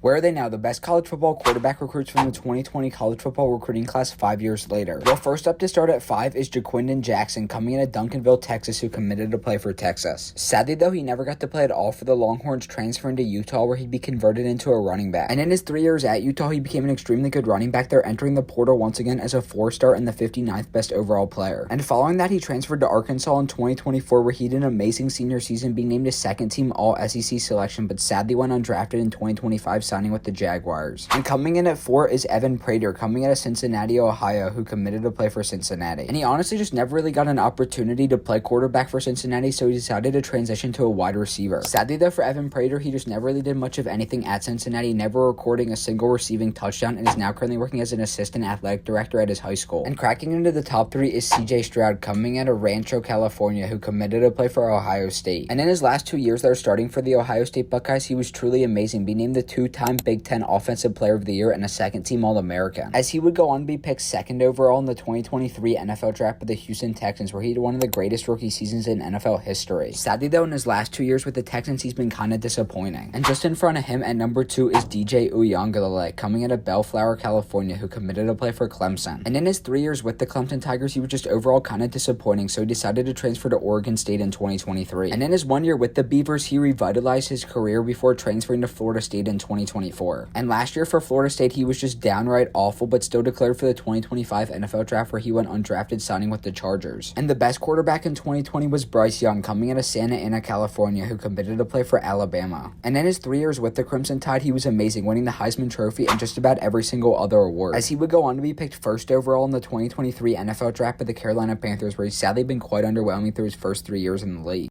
Where are they now? The best college football quarterback recruits from the 2020 college football recruiting class 5 years later. Well, first up to start at 5 is Ja'Quinden Jackson, coming in at Duncanville, Texas, who committed to play for Texas. Sadly, though, he never got to play at all for the Longhorns, transferring to Utah, where he'd be converted into a running back. And in his 3 years at Utah, he became an extremely good running back there, entering the portal once again as a 4-star and the 59th best overall player. And following that, he transferred to Arkansas in 2024, where he did an amazing senior season, being named a second-team All-SEC selection, but sadly went undrafted in 2025, signing with the Jaguars. And coming in at 4 is Evan Prater, coming out of Cincinnati, Ohio, who committed to play for Cincinnati. And he honestly just never really got an opportunity to play quarterback for Cincinnati, so he decided to transition to a wide receiver. Sadly, though, for Evan Prater, he just never really did much of anything at Cincinnati, never recording a single receiving touchdown, and is now currently working as an assistant athletic director at his high school. And cracking into the top 3 is CJ Stroud, coming out of Rancho, California, who committed to play for Ohio State. And in his last 2 years there starting for the Ohio State Buckeyes, he was truly amazing, being named the 2-time Big Ten Offensive Player of the Year and a second-team All-American, as he would go on to be picked 2nd overall in the 2023 NFL Draft by the Houston Texans, where he had one of the greatest rookie seasons in NFL history. Sadly, though, in his last 2 years with the Texans, he's been kind of disappointing. And just in front of him at number 2 is DJ Uiagalelei, coming out of Bellflower, California, who committed to play for Clemson. And in his 3 years with the Clemson Tigers, he was just overall kind of disappointing, so he decided to transfer to Oregon State in 2023. And in his 1 year with the Beavers, he revitalized his career before transferring to Florida State in 2024. And last year for Florida State, he was just downright awful, but still declared for the 2025 NFL Draft, where he went undrafted, signing with the Chargers. And the best quarterback in 2020 was Bryce Young, coming out of Santa Ana, California, who committed to play for Alabama. And in his 3 years with the Crimson Tide, he was amazing, winning the Heisman Trophy and just about every single other award, as he would go on to be picked 1st overall in the 2023 NFL Draft by the Carolina Panthers, where he's sadly been quite underwhelming through his first 3 years in the league.